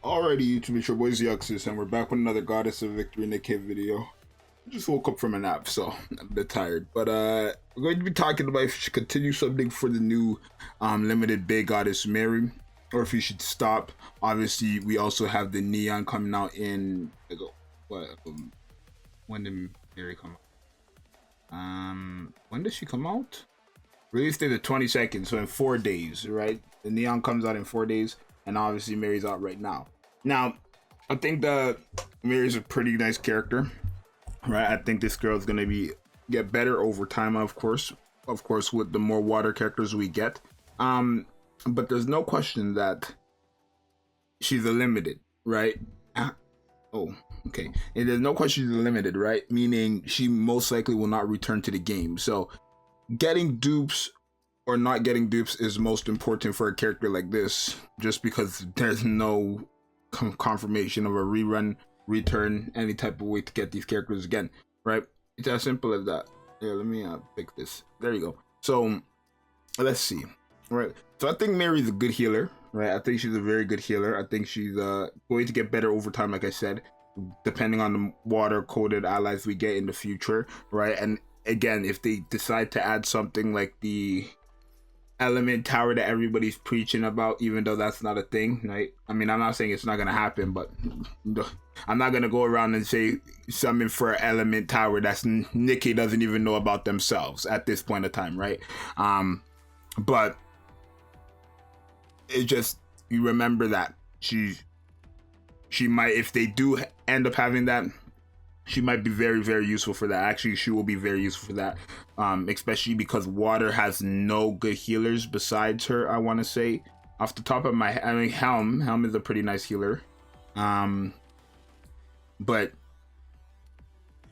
Alrighty, YouTube, it's your boy Zxous, and we're back with another Goddess of Victory Nikke video. I just woke up from a nap, so I'm a bit tired. But we're going to be talking about if you should continue something for the new limited big goddess Mary, or if you should stop. Obviously, we also have the Neon coming out in when did Mary come out? When does she come out? Release date the 22nd, so in 4 days, right? The Neon comes out in 4 days, and obviously Mary's out right now. Now, I think that Mary's a pretty nice character, right? I think this girl is gonna get better over time, of course, with the more water characters we get. But there's no question that she's a limited, right? Oh, okay. And there's no question she's a limited, right? Meaning she most likely will not return to the game. So getting dupes or not getting dupes is most important for a character like this, just because there's no confirmation of a rerun, return, any type of way to get these characters again, right? It's as simple as that. Yeah, let me pick this. There you go. So let's see, right? So I think Mary's a good healer, right? I think she's a very good healer. I think she's going to get better over time, like I said, depending on the water coded allies we get in the future, right? And again, if they decide to add something like the element tower that everybody's preaching about, even though that's not a thing, right? I mean, I'm not saying it's not gonna happen, but I'm not gonna go around and say something for an element tower that's Nikke doesn't even know about themselves at this point of time, right? But it just, you remember that she might, if they do end up having that, she might be very, very useful for that. Actually, she will be very useful for that, especially because water has no good healers besides her. I want to say, off the top of my head, I mean, Helm is a pretty nice healer, but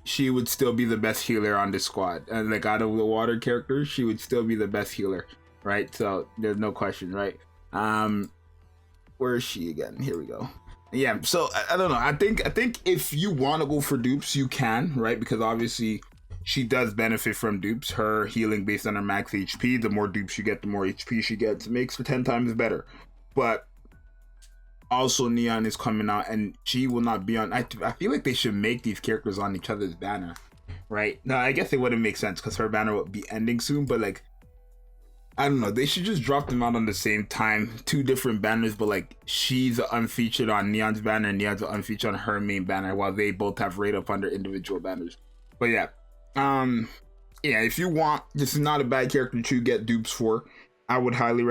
she would still be the best healer on this squad. And like out of the water characters, she would still be the best healer, right? So there's no question, right? Where is she again? Here we go. Yeah, so I don't know. I think if you want to go for dupes, you can, right? Because obviously she does benefit from dupes. Her healing based on her max HP. The more dupes you get, the more HP she gets. It makes her 10 times better. But also Neon is coming out, and she will not be on. I feel like they should make these characters on each other's banner, right? Now I guess it wouldn't make sense because her banner would be ending soon. But like, I don't know, they should just drop them out on the same time, 2 different banners, but like she's unfeatured on Neon's banner and Neon's unfeatured on her main banner, while they both have rate up on their individual banners. But yeah, if you want, this is not a bad character to get dupes for. I would I would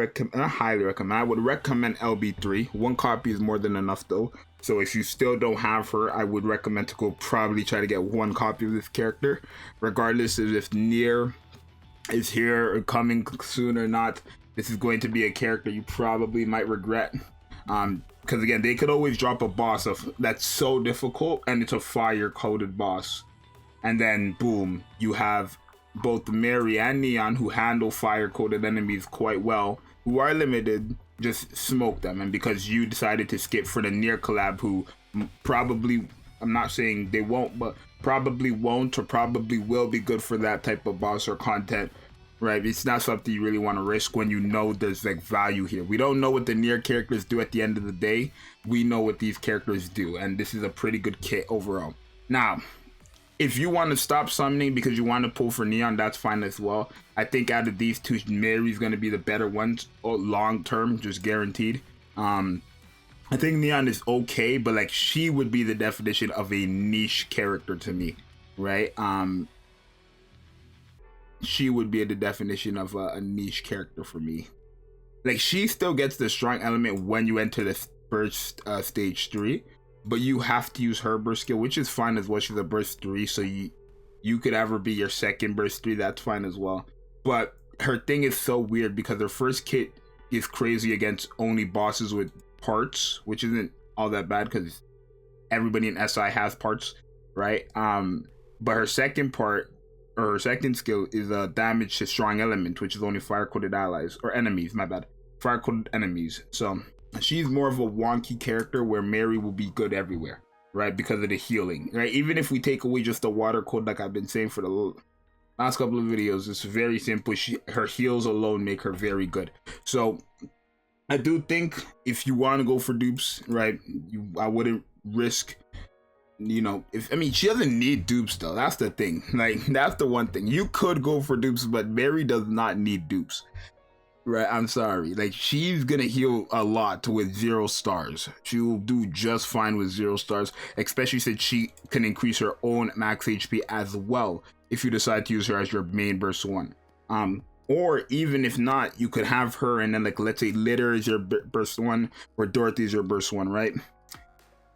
recommend LB3. 1 copy is more than enough though. So if you still don't have her, I would recommend to go probably try to get 1 copy of this character, regardless of if Nier is here or coming soon or not. This is going to be a character you probably might regret, because again, they could always drop a boss that's so difficult and it's a fire coded boss, and then boom, you have both Mary and Neon, who handle fire coded enemies quite well, who are limited, just smoke them. And because you decided to skip for the Nier collab, who probably, I'm not saying they won't, but probably won't or probably will be good for that type of boss or content, right? It's not something you really want to risk when you know there's like value here. We don't know what the Nier characters do at the end of the day. We know what these characters do, and this is a pretty good kit overall. Now, if you want to stop summoning because you want to pull for Neon, that's fine as well. I think out of these 2, Mary's going to be the better ones long term, just guaranteed. I think Neon is okay, but like she would be the definition of a niche character to me, right? She would be the definition of a niche character for me. Like, she still gets the strong element when you enter the burst stage 3, but you have to use her burst skill, which is fine as well. She's a burst 3, so you could ever be your second burst 3, that's fine as well. But her thing is so weird because her first kit is crazy against only bosses with parts, which isn't all that bad because everybody in SI has parts, right? But her second part, or her second skill, is a damage to strong element, which is only fire coded allies or enemies, my bad, fire coded enemies. So she's more of a wonky character where Mary will be good everywhere, right? Because of the healing, right? Even if we take away just the water code, like I've been saying for the last couple of videos, it's very simple. Her heals alone make her very good. So I do think if you want to go for dupes, right, I wouldn't risk, you know, if I mean she doesn't need dupes though. That's the thing. Like that's the one thing. You could go for dupes, but Mary does not need dupes. Right, I'm sorry. Like she's gonna heal a lot with 0 stars. She will do just fine with 0 stars, especially since she can increase her own max HP as well if you decide to use her as your main burst 1. Or even if not, you could have her and then like let's say Litter is your burst 1 or Dorothy is your burst 1, right?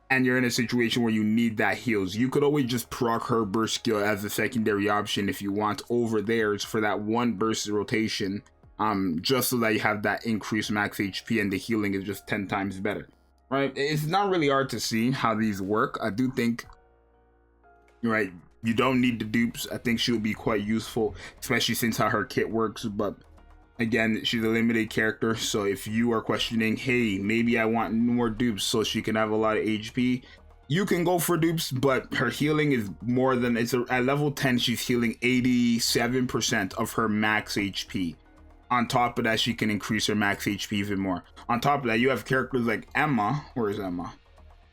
And you're in a situation where you need that heals. You could always just proc her burst skill as a secondary option if you want over theirs for that 1 burst rotation. Just so that you have that increased max HP and the healing is just 10 times better, right? It's not really hard to see how these work. I do think, right, you don't need the dupes. I think she'll be quite useful, especially since how her kit works. But again, she's a limited character, so if you are questioning, hey, maybe I want more dupes so she can have a lot of HP, you can go for dupes, but her healing is more than, at level 10, she's healing 87% of her max HP. On top of that, she can increase her max HP even more. On top of that, you have characters like Emma. Where is Emma?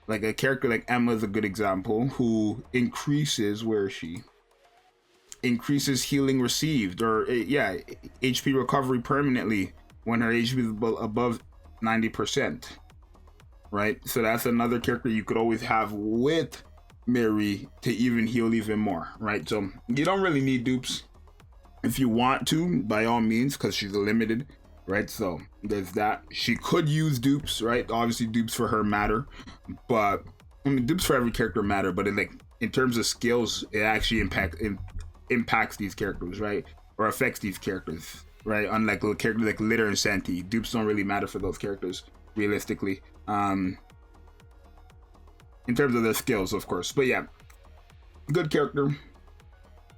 Like a character like Emma is a good example, who increases, where is she? Increases healing received, or yeah, HP recovery permanently when her HP is above 90%. Right? So that's another character you could always have with Mary to even heal even more. Right? So you don't really need dupes. If you want to, by all means, because she's a limited, right? So there's that. She could use dupes, right? Obviously, dupes for her matter, but I mean, dupes for every character matter. But like in terms of skills, it actually impacts these characters, right? Or affects these characters, right? Unlike a character like Litter and Santi, dupes don't really matter for those characters, realistically. In terms of their skills, of course. But yeah, good character.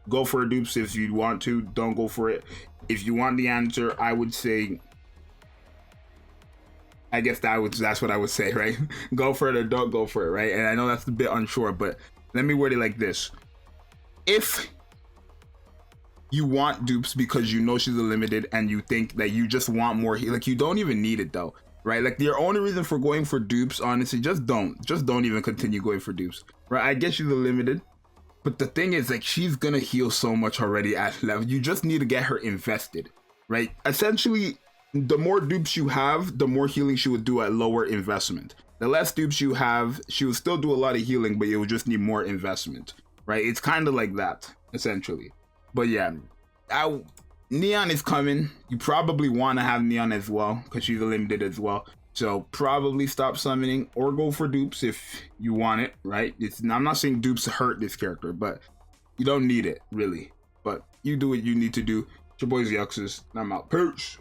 Go for a dupes if you want to. Don't go for it. If you want the answer, I would say, I guess that's what I would say, right? Go for it or don't go for it, right? And I know that's a bit unsure, but let me word it like this. If you want dupes because you know she's a limited and you think that you just want more, like you don't even need it though, right? Like your only reason for going for dupes, honestly, just don't even continue going for dupes, right? I guess she's a limited. But the thing is, like, she's gonna heal so much already at level. You just need to get her invested, right? Essentially, the more dupes you have, the more healing she would do at lower investment. The less dupes you have, she will still do a lot of healing, but you will just need more investment, right? It's kind of like that, essentially. But yeah, Neon is coming. You probably want to have Neon as well, because she's a limited as well. So probably stop summoning or go for dupes if you want it, right? I'm not saying dupes hurt this character, but you don't need it, really. But you do what you need to do. It's your boy Zxous, and I'm out. Peace.